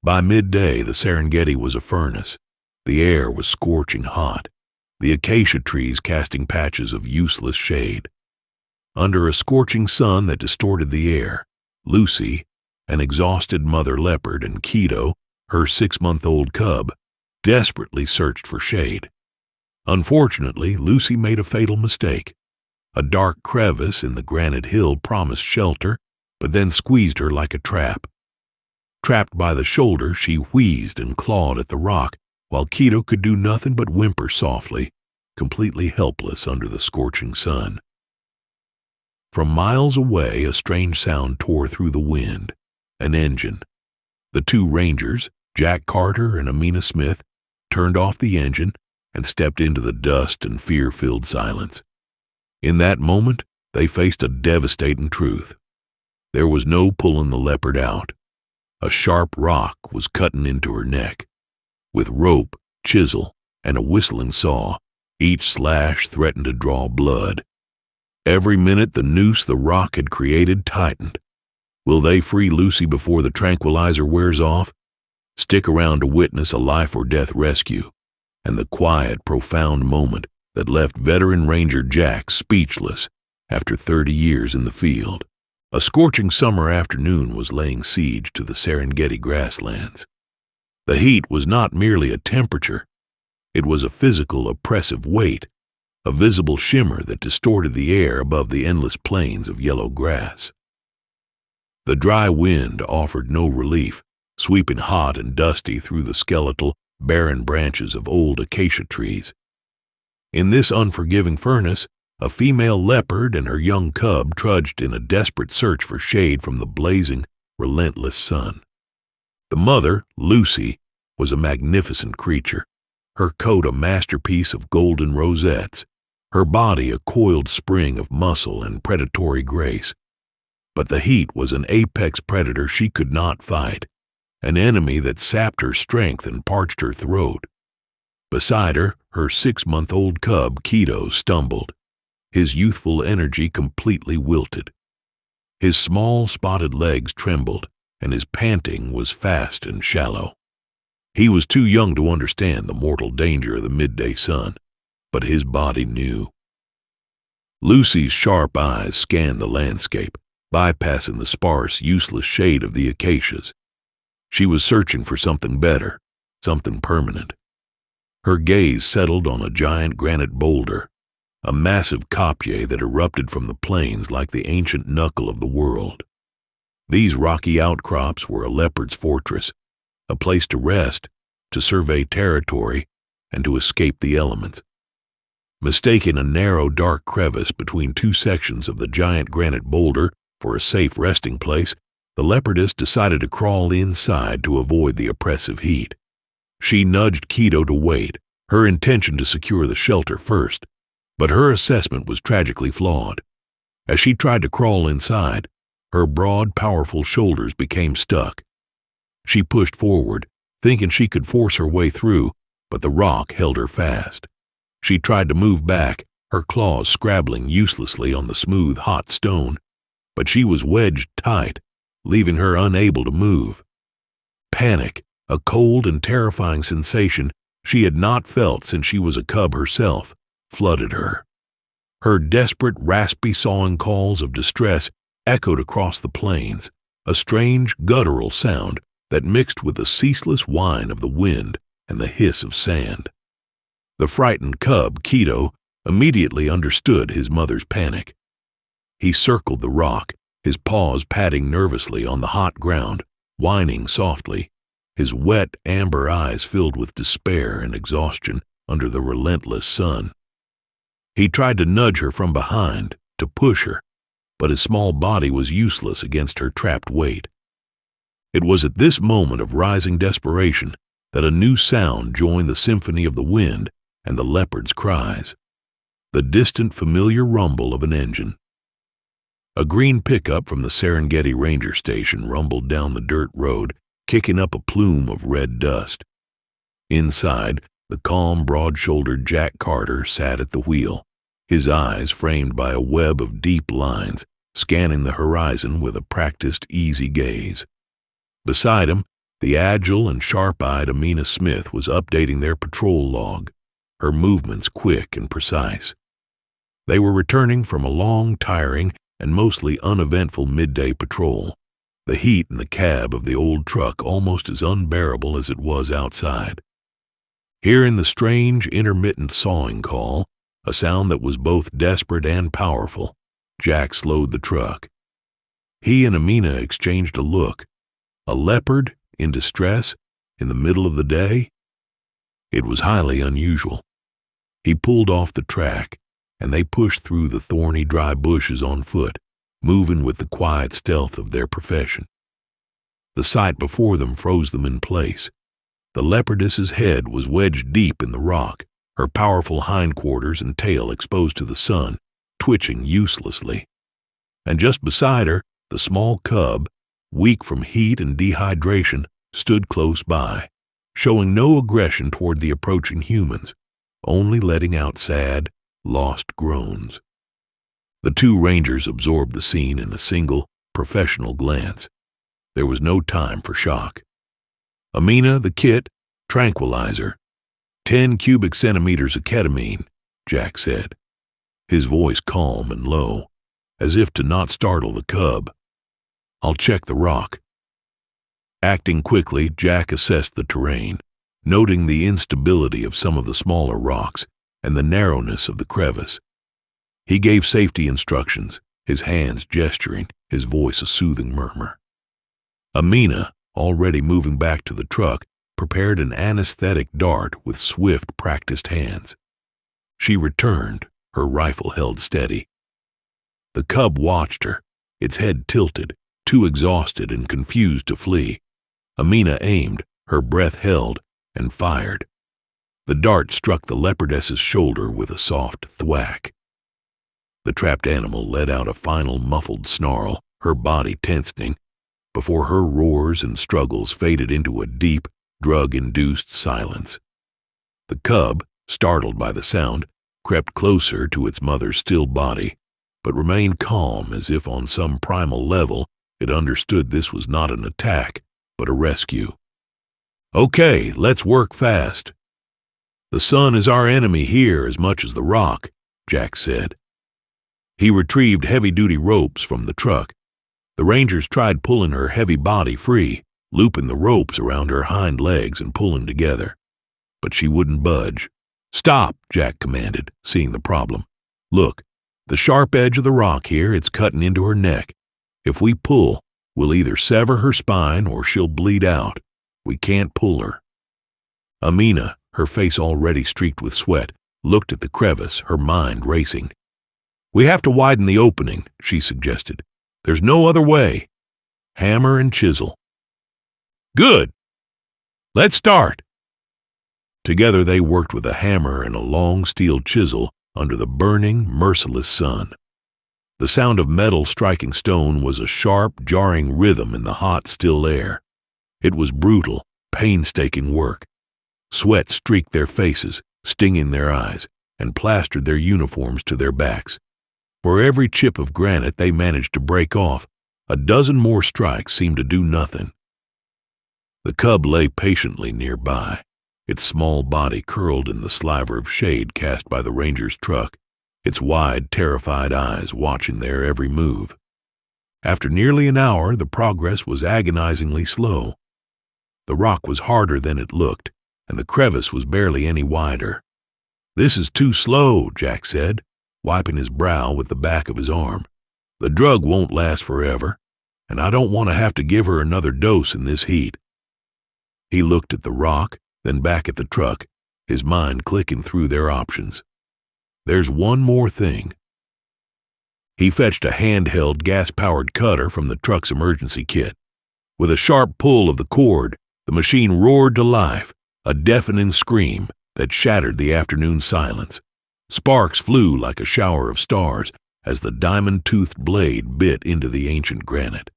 By midday, the Serengeti was a furnace. The air was scorching hot, the acacia trees casting patches of useless shade. Under a scorching sun that distorted the air, Lucy, an exhausted mother leopard, and Keto, her 6-month-old cub, desperately searched for shade. Unfortunately, Lucy made a fatal mistake. A dark crevice in the granite hill promised shelter, but then squeezed her like a trap. Trapped by the shoulder, she wheezed and clawed at the rock, while Keto could do nothing but whimper softly, completely helpless under the scorching sun. From miles away, a strange sound tore through the wind. An engine. The two rangers, Jack Carter and Amina Smith, turned off the engine and stepped into the dust and fear-filled silence. In that moment, they faced a devastating truth. There was no pulling the leopard out. A sharp rock was cutting into her neck. With rope, chisel, and a whistling saw, each slash threatened to draw blood. Every minute the noose the rock had created tightened. Will they free Lucy before the tranquilizer wears off? Stick around to witness a life-or-death rescue, and the quiet, profound moment that left veteran Ranger Jack speechless after 30 years in the field. A scorching summer afternoon was laying siege to the Serengeti grasslands. The heat was not merely a temperature. It was a physical, oppressive weight, a visible shimmer that distorted the air above the endless plains of yellow grass. The dry wind offered no relief, sweeping hot and dusty through the skeletal, barren branches of old acacia trees. In this unforgiving furnace, a female leopard and her young cub trudged in a desperate search for shade from the blazing, relentless sun. The mother, Lucy, was a magnificent creature, her coat a masterpiece of golden rosettes, her body a coiled spring of muscle and predatory grace. But the heat was an apex predator she could not fight, an enemy that sapped her strength and parched her throat. Beside her, her 6-month-old cub, Keto, stumbled, his youthful energy completely wilted. His small, spotted legs trembled, and his panting was fast and shallow. He was too young to understand the mortal danger of the midday sun, but his body knew. Lucy's sharp eyes scanned the landscape, bypassing the sparse, useless shade of the acacias. She was searching for something better, something permanent. Her gaze settled on a giant granite boulder, a massive kopje that erupted from the plains like the ancient knuckle of the world. These rocky outcrops were a leopard's fortress, a place to rest, to survey territory, and to escape the elements. Mistaking a narrow, dark crevice between two sections of the giant granite boulder for a safe resting place, the leopardess decided to crawl inside to avoid the oppressive heat. She nudged Keto to wait, her intention to secure the shelter first, but her assessment was tragically flawed. As she tried to crawl inside, her broad, powerful shoulders became stuck. She pushed forward, thinking she could force her way through, but the rock held her fast. She tried to move back, her claws scrabbling uselessly on the smooth, hot stone, but she was wedged tight, leaving her unable to move. Panic, a cold and terrifying sensation she had not felt since she was a cub herself, flooded her. Her desperate, raspy, sawing calls of distress echoed across the plains, a strange, guttural sound that mixed with the ceaseless whine of the wind and the hiss of sand. The frightened cub, Keto, immediately understood his mother's panic. He circled the rock, his paws patting nervously on the hot ground, whining softly, his wet, amber eyes filled with despair and exhaustion under the relentless sun. He tried to nudge her from behind, to push her, but his small body was useless against her trapped weight. It was at this moment of rising desperation that a new sound joined the symphony of the wind and the leopard's cries, the distant, familiar rumble of an engine. A green pickup from the Serengeti Ranger Station rumbled down the dirt road, kicking up a plume of red dust. Inside, the calm, broad-shouldered Jack Carter sat at the wheel, his eyes framed by a web of deep lines, scanning the horizon with a practiced, easy gaze. Beside him, The agile and sharp-eyed Amina Smith was updating their patrol log, her movements quick and precise. They were returning from a long, tiring, and mostly uneventful midday patrol, the heat in the cab of the old truck almost as unbearable as it was outside. Hearing the strange, intermittent sawing call, a sound that was both desperate and powerful, Jack slowed the truck. He and Amina exchanged a look. A leopard in distress in the middle of the day? It was highly unusual. He pulled off the track, and they pushed through the thorny, dry bushes on foot, moving with the quiet stealth of their profession. The sight before them froze them in place. The leopardess's head was wedged deep in the rock, her powerful hindquarters and tail exposed to the sun, twitching uselessly. And just beside her, the small cub, weak from heat and dehydration, stood close by, showing no aggression toward the approaching humans, only letting out sad, lost groans. The two rangers absorbed the scene in a single, professional glance. There was no time for shock. Amina, the kit, tranquilizer. 10 cubic centimeters of ketamine, Jack said, his voice calm and low, as if to not startle the cub. I'll check the rock. Acting quickly, Jack assessed the terrain, noting the instability of some of the smaller rocks and the narrowness of the crevice. He gave safety instructions, his hands gesturing, his voice a soothing murmur. Amina, already moving back to the truck, prepared an anesthetic dart with swift, practiced hands. She returned, her rifle held steady. The cub watched her, its head tilted, too exhausted and confused to flee. Amina aimed, her breath held, and fired. The dart struck the leopardess's shoulder with a soft thwack. The trapped animal let out a final muffled snarl, her body tensing, before her roars and struggles faded into a deep, drug-induced silence. The cub, startled by the sound, crept closer to its mother's still body, but remained calm as if on some primal level it understood this was not an attack, but a rescue. Okay, let's work fast. The sun is our enemy here as much as the rock, Jack said. He retrieved heavy-duty ropes from the truck. The rangers tried pulling her heavy body free, looping the ropes around her hind legs and pulling together. But she wouldn't budge. Stop, Jack commanded, seeing the problem. Look, the sharp edge of the rock here, it's cutting into her neck. If we pull, we'll either sever her spine or she'll bleed out. We can't pull her. Amina, her face already streaked with sweat, looked at the crevice, her mind racing. We have to widen the opening, she suggested. There's no other way. Hammer and chisel. Good. Let's start. Together they worked with a hammer and a long steel chisel under the burning, merciless sun. The sound of metal striking stone was a sharp, jarring rhythm in the hot, still air. It was brutal, painstaking work. Sweat streaked their faces, stinging their eyes, and plastered their uniforms to their backs. For every chip of granite they managed to break off, a dozen more strikes seemed to do nothing. The cub lay patiently nearby, its small body curled in the sliver of shade cast by the ranger's truck, its wide, terrified eyes watching their every move. After nearly an hour, the progress was agonizingly slow. The rock was harder than it looked, and the crevice was barely any wider. This is too slow, Jack said, wiping his brow with the back of his arm. The drug won't last forever, and I don't want to have to give her another dose in this heat. He looked at the rock, then back at the truck, his mind clicking through their options. There's one more thing. He fetched a handheld gas-powered cutter from the truck's emergency kit. With a sharp pull of the cord, the machine roared to life, a deafening scream that shattered the afternoon silence. Sparks flew like a shower of stars as the diamond-toothed blade bit into the ancient granite.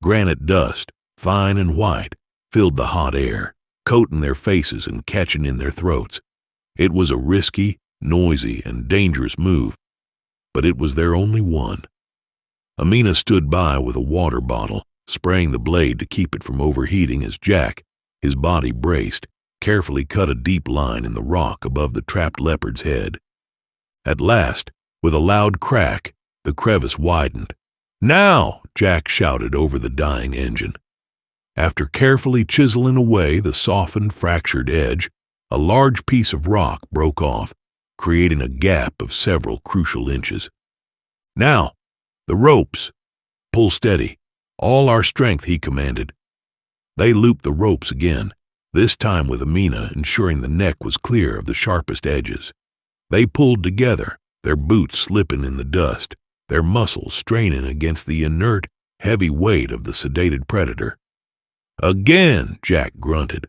Granite dust, fine and white, filled the hot air, coating their faces and catching in their throats. It was a risky, noisy, and dangerous move, but it was their only one. Amina stood by with a water bottle, spraying the blade to keep it from overheating as Jack, his body braced, carefully cut a deep line in the rock above the trapped leopard's head. At last, with a loud crack, the crevice widened. "Now!" Jack shouted over the dying engine. After carefully chiseling away the softened, fractured edge, a large piece of rock broke off, creating a gap of several crucial inches. "Now, the ropes! Pull steady. All our strength," he commanded. They looped the ropes again, this time with Amina ensuring the neck was clear of the sharpest edges. They pulled together, their boots slipping in the dust, their muscles straining against the inert, heavy weight of the sedated predator. "Again!" Jack grunted.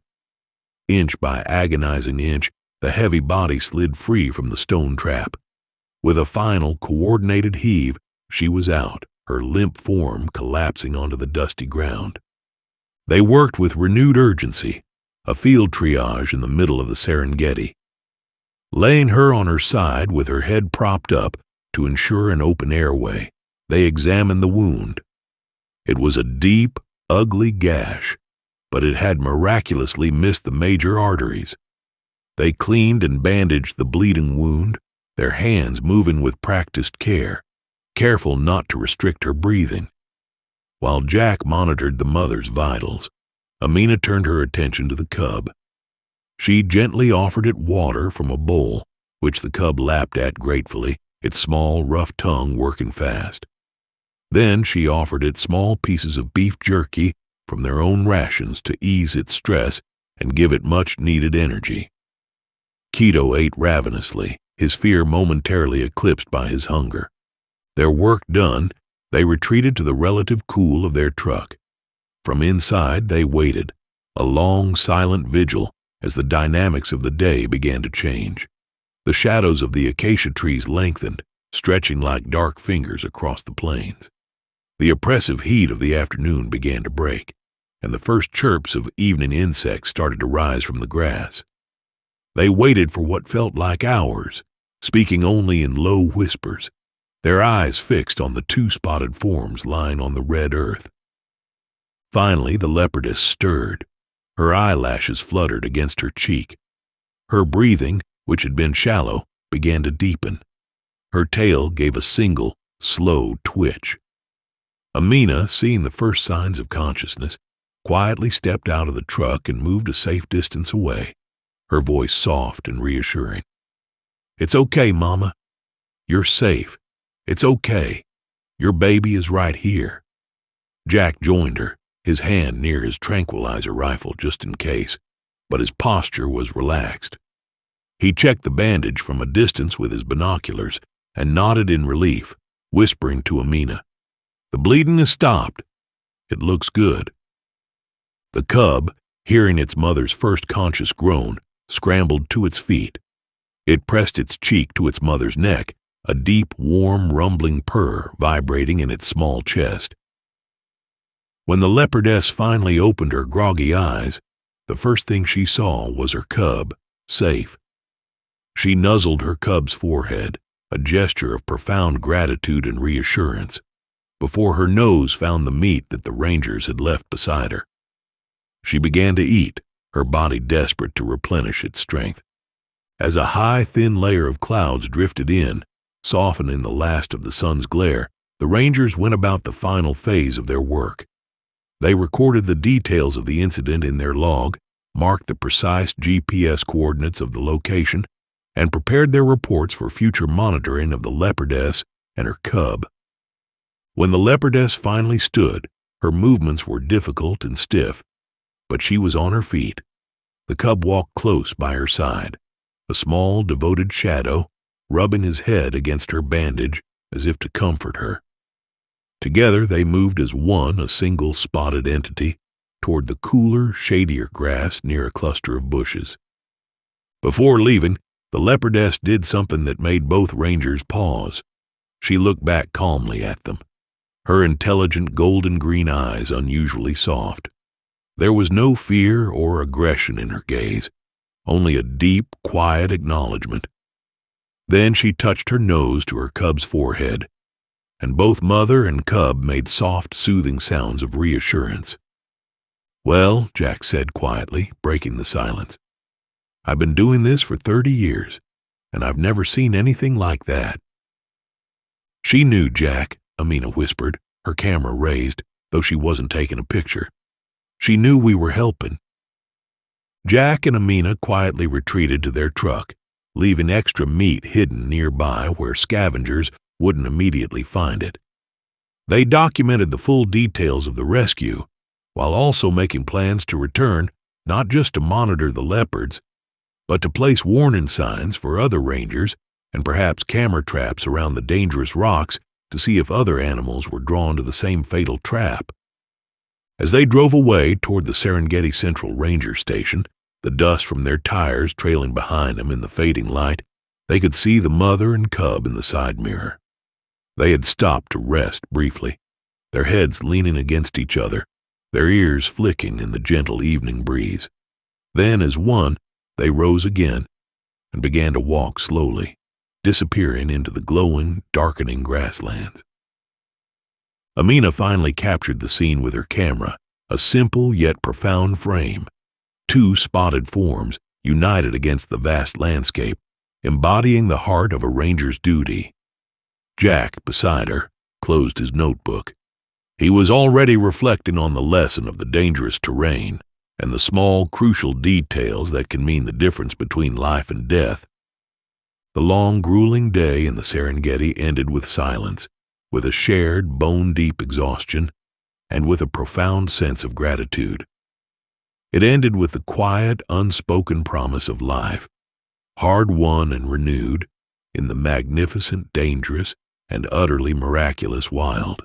Inch by agonizing inch, the heavy body slid free from the stone trap. With a final, coordinated heave, she was out, her limp form collapsing onto the dusty ground. They worked with renewed urgency, a field triage in the middle of the Serengeti. Laying her on her side with her head propped up to ensure an open airway, they examined the wound. It was a deep, ugly gash, but it had miraculously missed the major arteries. They cleaned and bandaged the bleeding wound, their hands moving with practiced care, careful not to restrict her breathing. While Jack monitored the mother's vitals, Amina turned her attention to the cub. She gently offered it water from a bowl, which the cub lapped at gratefully, its small, rough tongue working fast. Then she offered it small pieces of beef jerky from their own rations to ease its stress and give it much-needed energy. Keto ate ravenously, his fear momentarily eclipsed by his hunger. Their work done, they retreated to the relative cool of their truck. From inside they waited, a long, silent vigil as the dynamics of the day began to change. The shadows of the acacia trees lengthened, stretching like dark fingers across the plains. The oppressive heat of the afternoon began to break, and the first chirps of evening insects started to rise from the grass. They waited for what felt like hours, speaking only in low whispers, their eyes fixed on the two spotted forms lying on the red earth. Finally, the leopardess stirred. Her eyelashes fluttered against her cheek. Her breathing, which had been shallow, began to deepen. Her tail gave a single, slow twitch. Amina, seeing the first signs of consciousness, quietly stepped out of the truck and moved a safe distance away, her voice soft and reassuring. "It's okay, Mama. You're safe. It's okay. Your baby is right here." Jack joined her, his hand near his tranquilizer rifle just in case, but his posture was relaxed. He checked the bandage from a distance with his binoculars and nodded in relief, whispering to Amina, "The bleeding has stopped. It looks good." The cub, hearing its mother's first conscious groan, scrambled to its feet. It pressed its cheek to its mother's neck, a deep, warm, rumbling purr vibrating in its small chest. When the leopardess finally opened her groggy eyes, the first thing she saw was her cub, safe. She nuzzled her cub's forehead, a gesture of profound gratitude and reassurance, before her nose found the meat that the rangers had left beside her. She began to eat, her body desperate to replenish its strength. As a high, thin layer of clouds drifted in, softening the last of the sun's glare, the rangers went about the final phase of their work. They recorded the details of the incident in their log, marked the precise GPS coordinates of the location, and prepared their reports for future monitoring of the leopardess and her cub. When the leopardess finally stood, her movements were difficult and stiff, but she was on her feet. The cub walked close by her side, a small, devoted shadow, rubbing his head against her bandage as if to comfort her. Together they moved as one, a single spotted entity, toward the cooler, shadier grass near a cluster of bushes. Before leaving, the leopardess did something that made both rangers pause. She looked back calmly at them, her intelligent golden-green eyes unusually soft. There was no fear or aggression in her gaze, only a deep, quiet acknowledgement. Then she touched her nose to her cub's forehead. and both mother and cub made soft, soothing sounds of reassurance. "Well," Jack said quietly, breaking the silence, "I've been doing this for 30 years, and I've never seen anything like that." "She knew, Jack," Amina whispered, her camera raised, though she wasn't taking a picture. "She knew we were helping." Jack and Amina quietly retreated to their truck, leaving extra meat hidden nearby where scavengers wouldn't immediately find it. They documented the full details of the rescue, while also making plans to return not just to monitor the leopards, but to place warning signs for other rangers and perhaps camera traps around the dangerous rocks to see if other animals were drawn to the same fatal trap. As they drove away toward the Serengeti Central Ranger Station, the dust from their tires trailing behind them in the fading light, they could see the mother and cub in the side mirror. They had stopped to rest briefly, their heads leaning against each other, their ears flicking in the gentle evening breeze. Then, as one, they rose again and began to walk slowly, disappearing into the glowing, darkening grasslands. Amina finally captured the scene with her camera, a simple yet profound frame. Two spotted forms united against the vast landscape, embodying the heart of a ranger's duty. Jack, beside her, closed his notebook. He was already reflecting on the lesson of the dangerous terrain and the small, crucial details that can mean the difference between life and death. The long, grueling day in the Serengeti ended with silence, with a shared, bone-deep exhaustion, and with a profound sense of gratitude. It ended with the quiet, unspoken promise of life, hard-won and renewed, in the magnificent, dangerous, and utterly miraculous wild.